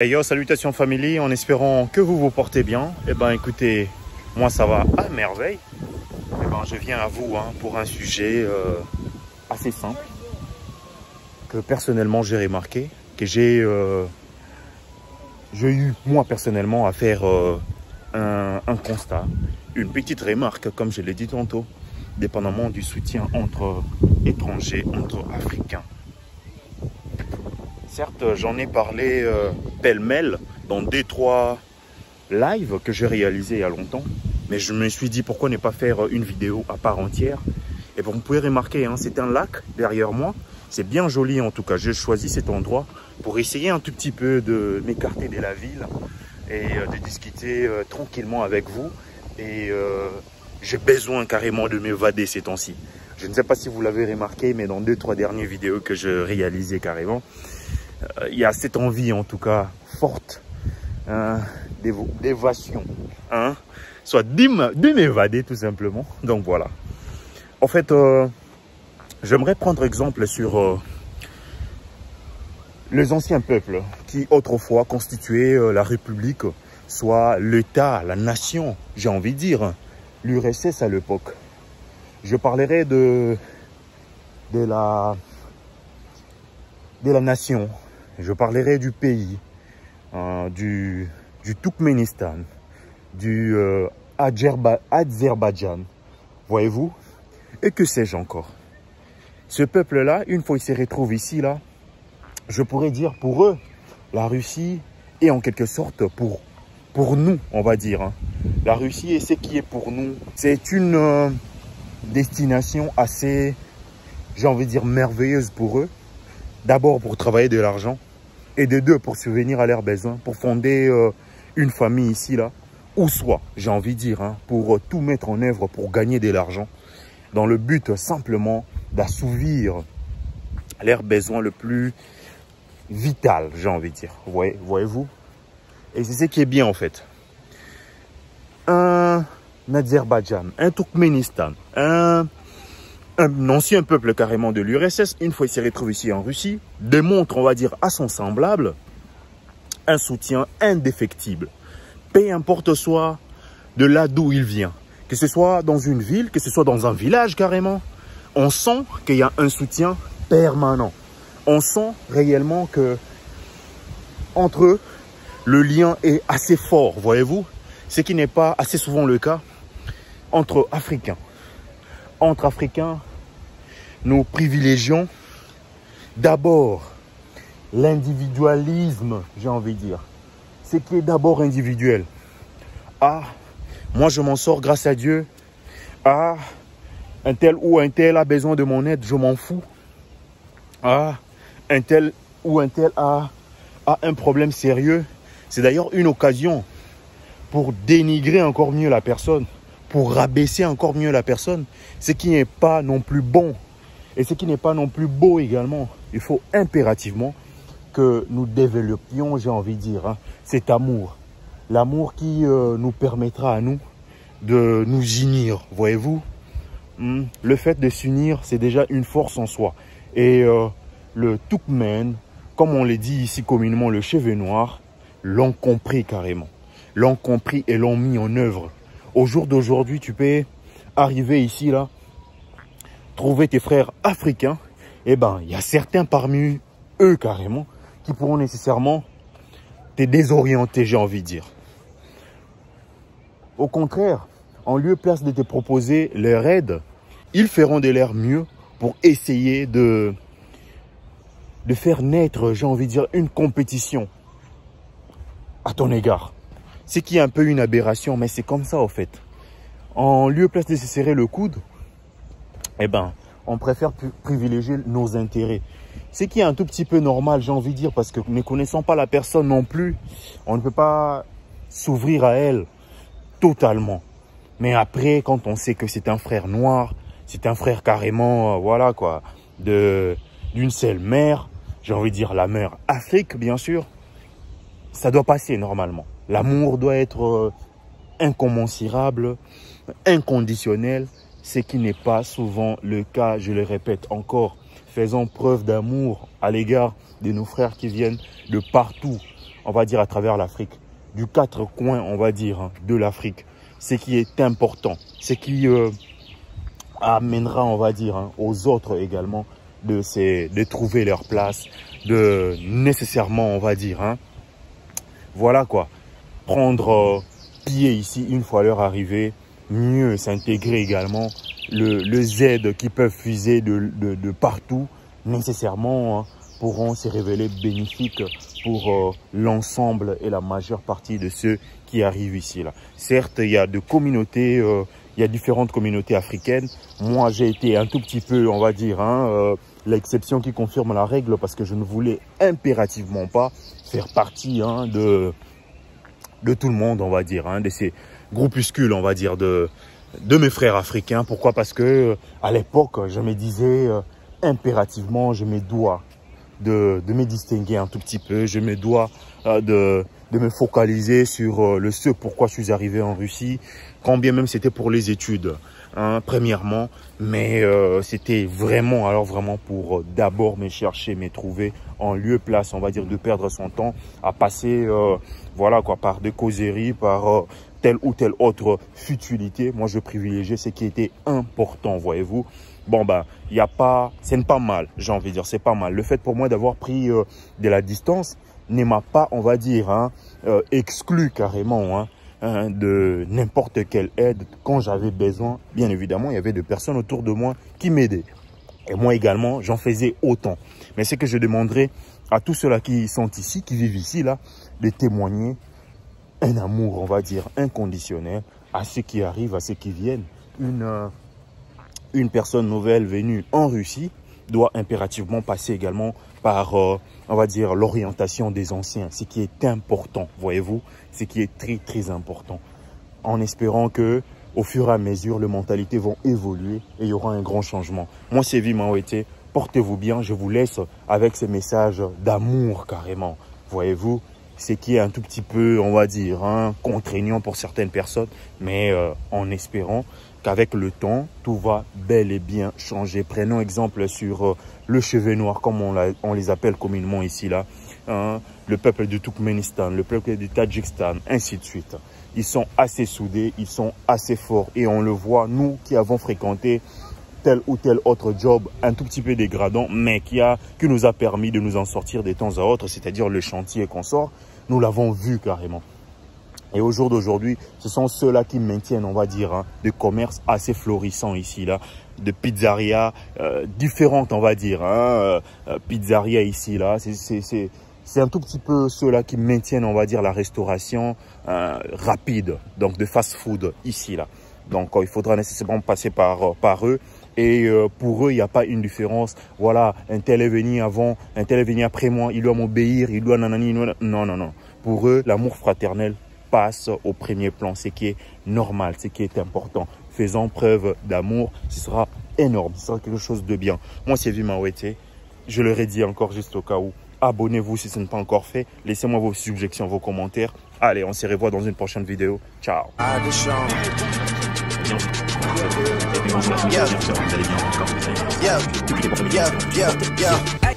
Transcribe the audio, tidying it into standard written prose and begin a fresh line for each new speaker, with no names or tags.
Hey yo, salutations famille, en espérant que vous vous portez bien. Eh ben écoutez, moi ça va à merveille. Eh ben je viens à vous pour un sujet assez simple que personnellement j'ai remarqué, que j'ai eu moi personnellement à faire un constat, une petite remarque comme je l'ai dit tantôt, dépendamment du soutien entre étrangers, entre Africains. Certes, j'en ai parlé pêle-mêle dans 2-3 lives que j'ai réalisés il y a longtemps. Mais je me suis dit pourquoi ne pas faire une vidéo à part entière. Et vous pouvez remarquer, c'est un lac derrière moi. C'est bien joli en tout cas. J'ai choisi cet endroit pour essayer un tout petit peu de m'écarter de la ville et de discuter tranquillement avec vous. Et j'ai besoin carrément de m'évader ces temps-ci. Je ne sais pas si vous l'avez remarqué, mais dans 2-3 dernières vidéos que je réalisais carrément, il y a cette envie en tout cas forte d'évasion, soit de m'évader tout simplement. Donc voilà. En fait, j'aimerais prendre exemple sur les anciens peuples qui autrefois constituaient la République, soit l'État, la nation, j'ai envie de dire, l'URSS à l'époque. Je parlerai de la nation. Je parlerai du pays, du Turkménistan, du Azerbaïdjan, voyez-vous, et que sais-je encore. Ce peuple-là, une fois qu'il se retrouve ici, là, je pourrais dire pour eux, la Russie est en quelque sorte pour nous, on va dire. La Russie est ce qui est pour nous. C'est une destination assez, j'ai envie de dire, merveilleuse pour eux. D'abord pour travailler de l'argent. Et de deux, pour subvenir à leurs besoins, pour fonder une famille ici, là, ou soit, j'ai envie de dire, pour tout mettre en œuvre pour gagner de l'argent, dans le but simplement d'assouvir leurs besoins le plus vital, j'ai envie de dire. Voyez-vous? Et c'est ce qui est bien en fait. Un Azerbaïdjan, un Turkménistan, un ancien peuple carrément de l'URSS, une fois il s'est retrouvé ici en Russie, démontre, on va dire, à son semblable, un soutien indéfectible. Peu importe soit de là d'où il vient. Que ce soit dans une ville, que ce soit dans un village carrément, on sent qu'il y a un soutien permanent. On sent réellement que entre eux, le lien est assez fort, voyez-vous. Ce qui n'est pas assez souvent le cas entre Africains. Entre Africains, nous privilégions d'abord l'individualisme, j'ai envie de dire. Ce qui est d'abord individuel. Ah, moi je m'en sors grâce à Dieu. Ah, un tel ou un tel a besoin de mon aide, je m'en fous. Ah, un tel ou un tel a un problème sérieux. C'est d'ailleurs une occasion pour dénigrer encore mieux la personne, pour rabaisser encore mieux la personne, ce qui n'est pas non plus bon et ce qui n'est pas non plus beau également. Il faut impérativement que nous développions, j'ai envie de dire, cet amour. L'amour qui nous permettra à nous de nous unir, voyez-vous. Le fait de s'unir, c'est déjà une force en soi. Et le Turkmène, comme on le dit ici communément, le cheveu noir, l'ont compris carrément. L'ont compris et l'ont mis en œuvre. Au jour d'aujourd'hui, tu peux arriver ici, là, trouver tes frères africains. Eh ben, il y a certains parmi eux, carrément, qui pourront nécessairement te désorienter, j'ai envie de dire. Au contraire, en lieu et place de te proposer leur aide, ils feront de leur mieux pour essayer de faire naître, j'ai envie de dire, une compétition à ton égard. C'est qui est un peu une aberration, mais c'est comme ça, au fait. En lieu et place de se serrer le coude, eh ben, on préfère privilégier nos intérêts. Ce qui est un tout petit peu normal, j'ai envie de dire, parce que ne connaissant pas la personne non plus, on ne peut pas s'ouvrir à elle totalement. Mais après, quand on sait que c'est un frère noir, c'est un frère carrément, voilà quoi, d'une seule mère, j'ai envie de dire la mère Afrique, bien sûr, ça doit passer normalement. L'amour doit être incommensurable, inconditionnel, ce qui n'est pas souvent le cas, je le répète encore. Faisons preuve d'amour à l'égard de nos frères qui viennent de partout on va dire, à travers l'Afrique, du quatre coins, on va dire, hein, de l'Afrique. Ce qui est important, ce qui amènera, on va dire, hein, aux autres également de trouver leur place, de nécessairement, on va dire, hein, voilà quoi, prendre pied ici une fois leur arrivée, mieux s'intégrer également, les aides qui peuvent fuser de partout, nécessairement, hein, pourront se révéler bénéfiques pour l'ensemble et la majeure partie de ceux qui arrivent ici. Là. Certes, il y a de communautés, il y a différentes communautés africaines. Moi, j'ai été un tout petit peu, on va dire, hein, l'exception qui confirme la règle parce que je ne voulais impérativement pas faire partie, hein, de tout le monde, on va dire, hein, de ces groupuscules, on va dire, de mes frères africains. Pourquoi? Parce que à l'époque, je me disais impérativement, je me dois de me distinguer un tout petit peu, je me dois de me focaliser sur ce pourquoi je suis arrivé en Russie, quand bien même c'était pour les études, hein, premièrement, mais c'était vraiment, alors vraiment pour d'abord me chercher, me trouver en lieu place, on va dire, de perdre son temps à passer, voilà quoi, par des causeries, par telle ou telle autre futilité. Moi, je privilégiais ce qui était important, voyez-vous. Bon, ben, il n'y a pas, c'est pas mal, j'ai envie de dire, c'est pas mal. Le fait pour moi d'avoir pris de la distance ne m'a pas, on va dire, hein, exclu carrément, hein, de n'importe quelle aide quand j'avais besoin. Bien évidemment, il y avait des personnes autour de moi qui m'aidaient. Et moi également, j'en faisais autant. Mais c'est que je demanderais à tous ceux-là qui sont ici, qui vivent ici, là, de témoigner un amour, on va dire, inconditionnel à ceux qui arrivent, à ceux qui viennent. Une personne nouvelle venue en Russie doit impérativement passer également par, on va dire, l'orientation des anciens, ce qui est important, voyez-vous, ce qui est très, très important. En espérant que, au fur et à mesure, les mentalités vont évoluer et il y aura un grand changement. Moi, c'est Sévi Maouete, portez-vous bien, je vous laisse avec ces messages d'amour carrément, voyez-vous, ce qui est un tout petit peu, on va dire, hein, contraignant pour certaines personnes, mais en espérant qu'avec le temps, tout va bel et bien changer. Prenons exemple sur le cheveu noir, comme on les appelle communément ici, là, hein, le peuple du Turkménistan, le peuple du Tadjikistan, ainsi de suite. Ils sont assez soudés, ils sont assez forts et on le voit, nous qui avons fréquenté tel ou tel autre job un tout petit peu dégradant, mais qui nous a permis de nous en sortir de temps à autre, c'est-à-dire le chantier qu'on sort, nous l'avons vu carrément. Et au jour d'aujourd'hui, ce sont ceux-là qui maintiennent, on va dire, hein, des commerces assez florissants ici, là, de pizzerias différentes, on va dire, hein, pizzeria ici, là, c'est un tout petit peu ceux-là qui maintiennent, on va dire, la restauration rapide, donc de fast-food ici, là. Donc, il faudra nécessairement passer par eux. Et pour eux, il n'y a pas une différence. Voilà, un tel est venu avant, un tel est venu après moi, il doit m'obéir, il doit nanani. Non, non, non. Pour eux, l'amour fraternel passe au premier plan, ce qui est normal, ce qui est important. Faisant preuve d'amour, ce sera énorme, ce sera quelque chose de bien. Moi, c'est Sévi Maouete. Je le redis encore juste au cas où. Abonnez-vous si ce n'est pas encore fait. Laissez-moi vos suggestions, vos commentaires. Allez, on se revoit dans une prochaine vidéo. Ciao.
Yeah.